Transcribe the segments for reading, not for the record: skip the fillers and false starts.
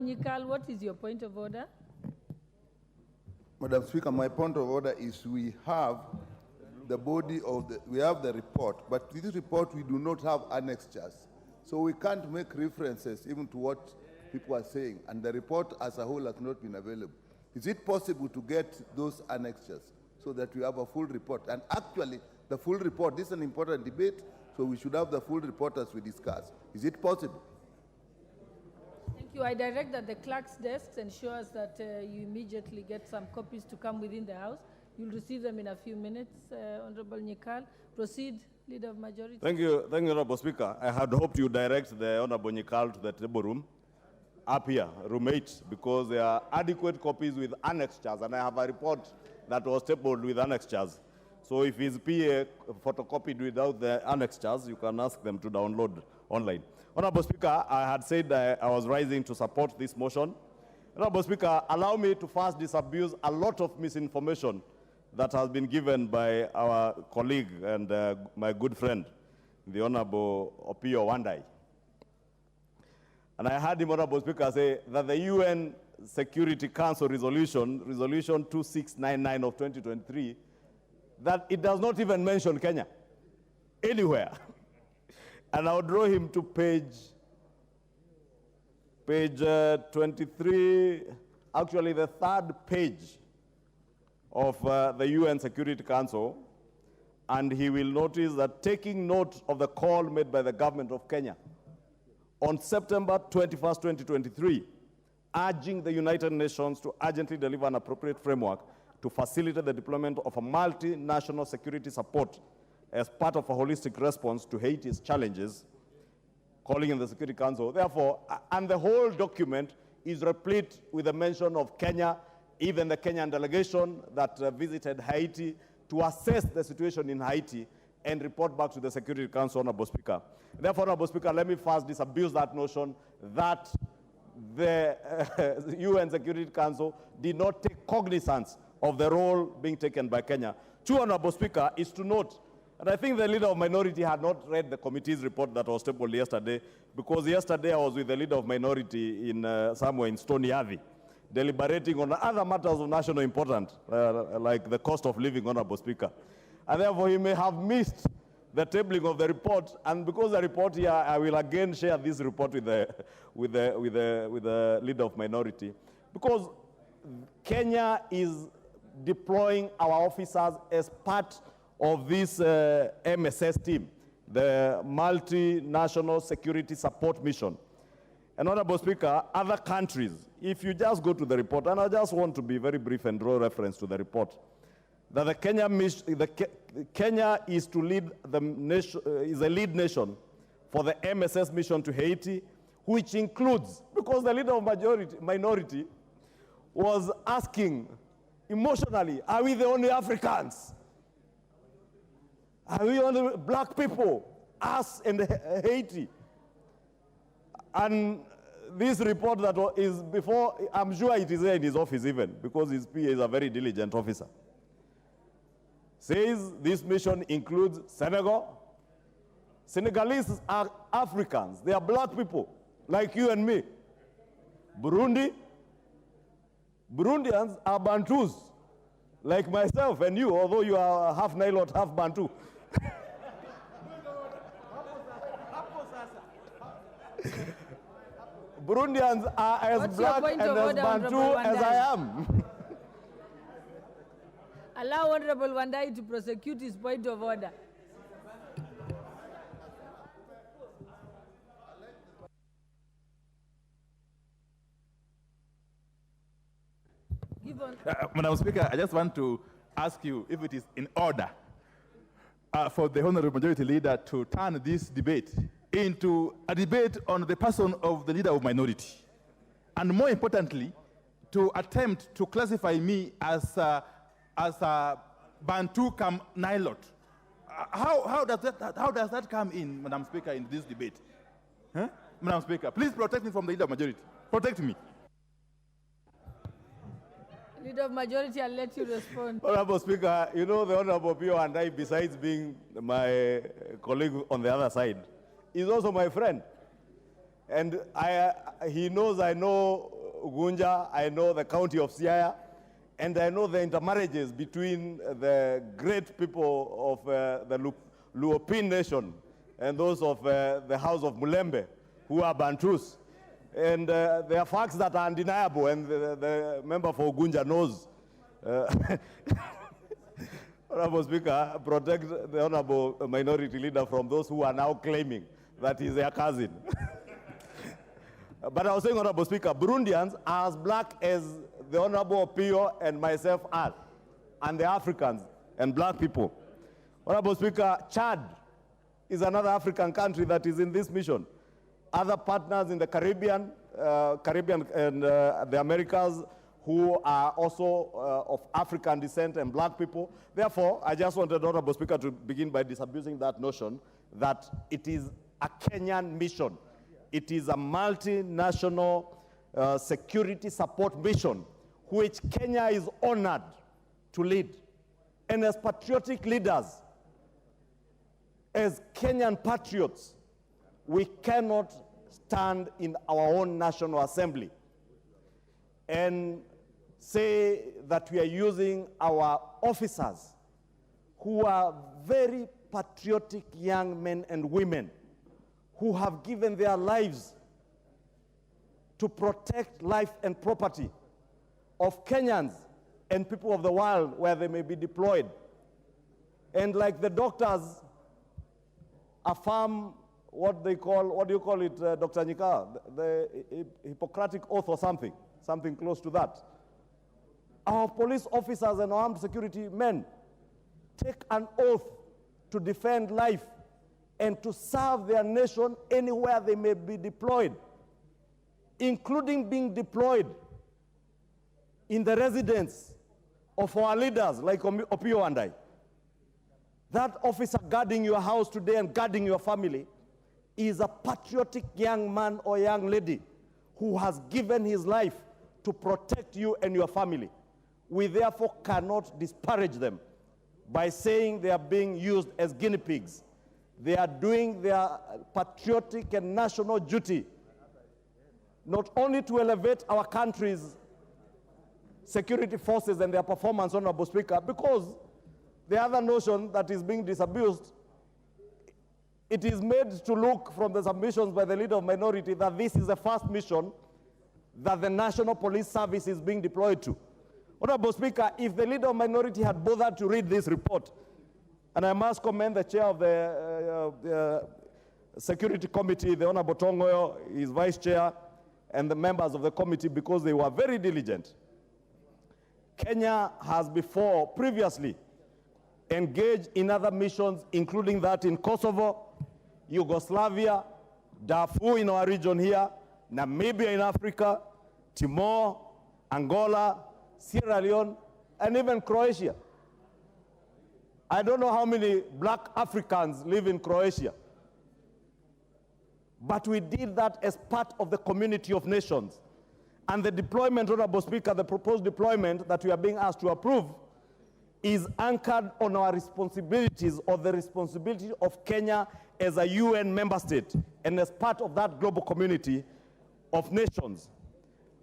Nyikal, what is your point of order? Madam Speaker, my point of order is we have the body of we have the report, but this report we do not have annexures. So we can't make references even to what people are saying, and the report as a whole has not been available. Is it possible to get those annexures so that we have a full report? And actually, the full report, this is an important debate, so we should have the full report as we discuss. Is it possible? Thank you. I direct that the clerk's desk ensures that you immediately get some copies to come within the House. You'll receive them in a few minutes. Honorable Nyikal, proceed, Leader of Majority. Thank you, Honorable Speaker. I had hoped you direct the Honorable Nyikal to the table room, up here, room 8, because there are adequate copies with annexures, and I have a report that was tabled with annexures. So if his PA photocopied without the annexures, you can ask them to download online. Honorable Speaker, I had said that I was rising to support this motion. Honorable Speaker, allow me to first disabuse a lot of misinformation that has been given by our colleague and my good friend, the Honorable Opiyo Wandayi. And I heard him, Honorable Speaker, say that the UN Security Council resolution 2699 of 2023, that it does not even mention Kenya anywhere. And I'll draw him to page 23, actually the third page of the UN Security Council, and he will notice that taking note of the call made by the government of Kenya on September 21st, 2023, urging the United Nations to urgently deliver an appropriate framework to facilitate the deployment of a multinational security support as part of a holistic response to Haiti's challenges, calling in the Security Council. Therefore, and the whole document is replete with a mention of Kenya, even the Kenyan delegation that visited Haiti to assess the situation in Haiti and report back to the Security Council, Honorable Speaker. Therefore, Honorable Speaker, let me first disabuse that notion that the UN Security Council did not take cognizance of the role being taken by Kenya. Two, Honorable Speaker, is to note, and I think the Leader of Minority had not read the committee's report that was tabled yesterday, because yesterday I was with the Leader of Minority in somewhere in Stony Athi, deliberating on other matters of national importance, like the cost of living, Honorable Speaker. And therefore, he may have missed the tabling of the report, and because the report here, I will again share this report with the Leader of Minority, because Kenya is deploying our officers as part of this MSS team, the Multinational Security Support Mission. And Honorable Speaker, other countries, if you just go to the report, and I just want to be very brief and draw reference to the report, that the Kenya is to lead the nation, is a lead nation for the MSS mission to Haiti, which includes, because the Leader of Minority was asking emotionally, are we the only Africans? Are we only black people? Us and Haiti. And this report that is before, I'm sure it is there in his office even, because his PA is a very diligent officer, says this mission includes Senegal. Senegalese are Africans. They are black people, like you and me. Burundi. Burundians are Bantus, like myself and you, although you are half Nilot, half Bantu. Burundians are as black and as Bantu as I am. Allow Honorable Wandayi to prosecute his point of order. Madam Speaker, I just want to ask you if it is in order for the Honorable Majority Leader to turn this debate into a debate on the person of the Leader of Minority, and more importantly, to attempt to classify me as a Bantu come Nilot. How does that come in, Madam Speaker, in this debate? Huh? Madam Speaker, please protect me from the Leader of Majority. Protect me. Leader of Majority, I'll let you respond. Honorable Speaker, you know the Honorable Pio and I, besides being my colleague on the other side, is also my friend. And he knows I know Gunja, I know the county of Siaya, and I know the intermarriages between the great people of the Luopin nation and those of the house of Mulembe, who are Bantus. And there are facts that are undeniable, and the member for Gunja knows. Honorable Speaker, protect the Honorable Minority Leader from those who are now claiming that he's their cousin. But I was saying, Honorable Speaker, Burundians are as black as the Honorable Pio and myself are, and the Africans and black people. Honorable Speaker, Chad is another African country that is in this mission. Other partners in the Caribbean and the Americas who are also of African descent and black people. Therefore, I just wanted, Honorable Speaker, to begin by disabusing that notion that it is a Kenyan mission. It is a multinational security support mission which Kenya is honored to lead. And as patriotic leaders, as Kenyan patriots, we cannot stand in our own National Assembly and say that we are using our officers who are very patriotic young men and women who have given their lives to protect life and property of Kenyans and people of the world where they may be deployed. And like the doctors affirm what do you call it, Dr. Nyika, the Hippocratic Oath or something close to that. Our police officers and armed security men take an oath to defend life and to serve their nation anywhere they may be deployed, including being deployed in the residence of our leaders like Opio and I. That officer guarding your house today and guarding your family is a patriotic young man or young lady who has given his life to protect you and your family. We therefore cannot disparage them by saying they are being used as guinea pigs. They are doing their patriotic and national duty, not only to elevate our country's security forces and their performance, Honorable Speaker, because the other notion that is being disabused, it is made to look from the submissions by the leader of minority that this is the first mission that the National Police Service is being deployed to. Honorable Speaker, if the leader of minority had bothered to read this report, and I must commend the chair of the Security Committee, the Honorable Tongoyo, his vice chair, and the members of the committee, because they were very diligent. Kenya has previously engaged in other missions, including that in Kosovo, Yugoslavia, Darfur in our region here, Namibia in Africa, Timor, Angola, Sierra Leone, and even Croatia. I don't know how many black Africans live in Croatia, but we did that as part of the community of nations. And the deployment, Honorable Speaker, the proposed deployment that we are being asked to approve is anchored on our responsibilities or the responsibility of Kenya as a UN member state and as part of that global community of nations.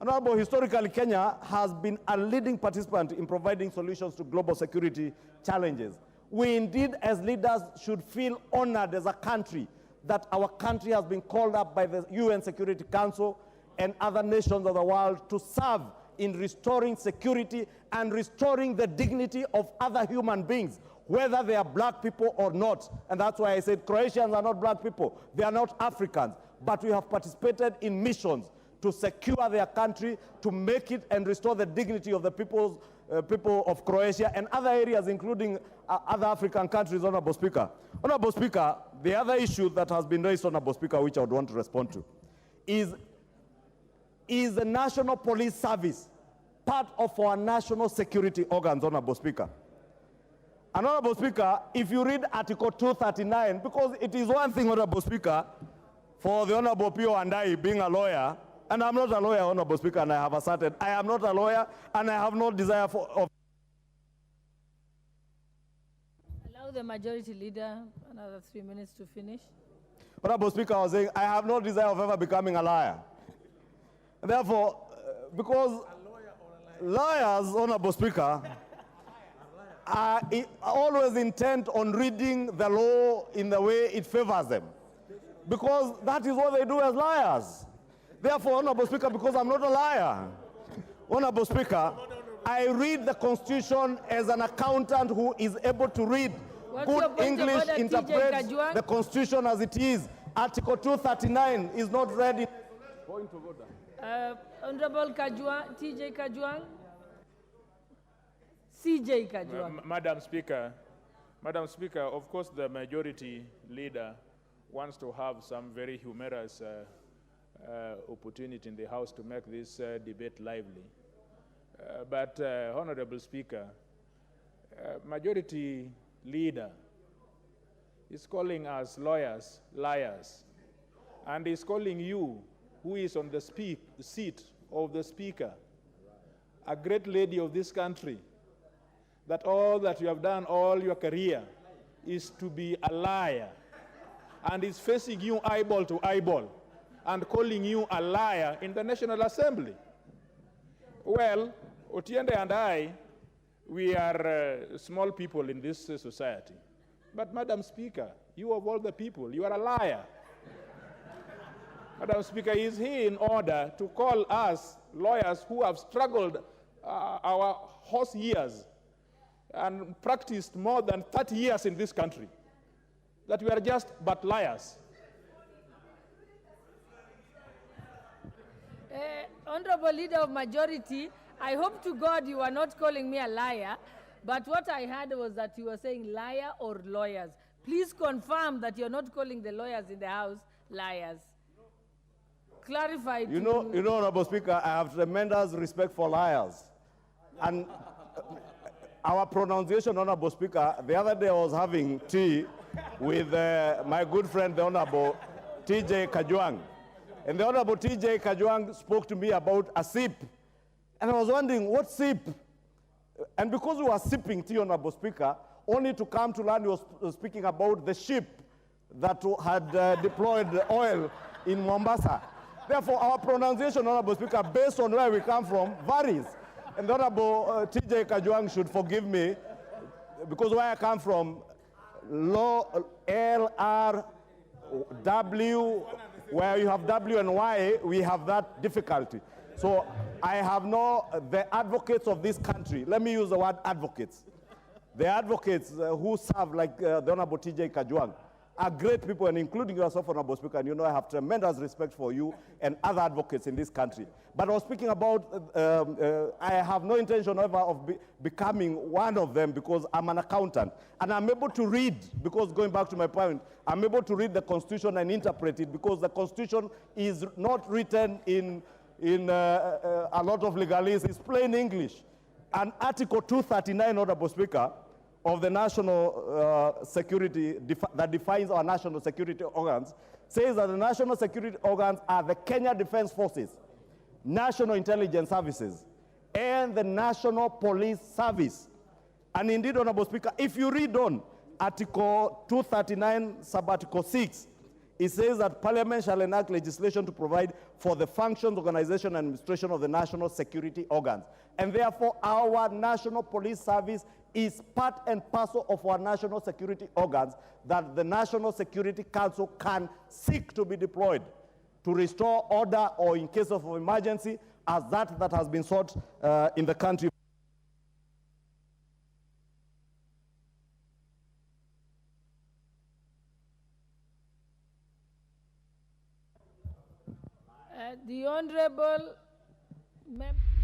Honorable, historically, Kenya has been a leading participant in providing solutions to global security challenges. We indeed, as leaders, should feel honored as a country that our country has been called up by the UN Security Council and other nations of the world to serve in restoring security and restoring the dignity of other human beings, whether they are black people or not. And that's why I said Croatians are not black people. They are not Africans. But we have participated in missions to secure their country, to make it and restore the dignity of the people of Croatia and other areas, including other African countries, Honorable Speaker. Honorable Speaker, the other issue that has been raised, Honorable Speaker, which I would want to respond to, is the National Police Service part of our national security organs, Honorable Speaker? And Honorable Speaker, if you read Article 239, because it is one thing, Honorable Speaker, for the Honorable Pio and I being a lawyer, and I'm not a lawyer, Honorable Speaker, and I have asserted I am not a lawyer, and I have no desire of... Allow the Majority Leader another 3 minutes to finish. Honorable Speaker, I was saying, I have no desire of ever becoming a liar. Therefore, because lawyers, Honorable Speaker, are always intent on reading the law in the way it favors them. Because that is what they do as liars. Therefore, Honorable Speaker, because I'm not a liar, Honorable Speaker, I read the Constitution as an accountant who is able to read good English, interpret the Constitution as it is. Article 239 is not read in... Point of order. Honorable Kajwang, TJ Kajwang. CJ Kajwang. Madam Speaker, of course the majority leader wants to have some very humorous opportunity in the House to make this debate lively. But Honorable Speaker, majority leader is calling us lawyers liars, and is calling you, who is on the seat of the Speaker, a great lady of this country, that all that you have done all your career is to be a liar, and is facing you eyeball to eyeball and calling you a liar in the National Assembly. Well, Otiende and I, we are small people in this society. But Madam Speaker, you of all the people, you are a liar. Madam Speaker, is he in order to call us lawyers who have struggled our horse years and practiced more than 30 years in this country, that we are just but liars? Honorable Leader of Majority, I hope to God you are not calling me a liar, but what I heard was that you were saying liar or lawyers. Please confirm that you're not calling the lawyers in the House liars. Clarify. You know, Honorable Speaker, I have tremendous respect for liars. And our pronunciation, Honorable Speaker, the other day I was having tea with my good friend, the Honorable TJ Kajwang. And the Honorable TJ Kajwang spoke to me about a sip. And I was wondering, what sip? And because we were sipping tea, Honorable Speaker, only to come to learn he was speaking about the ship that had deployed oil in Mombasa. Therefore, our pronunciation, Honorable Speaker, based on where we come from, varies. And the Honorable TJ Kajwang should forgive me, because where I come from, L-R-W, where you have W and Y, we have that difficulty. So I have the advocates of this country, let me use the word advocates. The advocates who serve, like the Honorable TJ Kajwang, are great people, and including yourself, Honorable Speaker, and you know I have tremendous respect for you and other advocates in this country. But I was speaking about, I have no intention ever of becoming one of them, because I'm an accountant. And I'm able to read, because going back to my point, I'm able to read the Constitution and interpret it, because the Constitution is not written in a lot of legalese. It's plain English. And Article 239, Honorable Speaker, of the national security, that defines our national security organs, says that the national security organs are the Kenya Defense Forces, National Intelligence Services, and the National Police Service. And indeed, Honorable Speaker, if you read on Article 239, sub-article 6, it says that Parliament shall enact legislation to provide for the functions, organization, and administration of the national security organs. And therefore, our National Police Service is part and parcel of our national security organs that the National Security Council can seek to be deployed to restore order, or in case of emergency, as that has been sought in the country. The Honorable Member.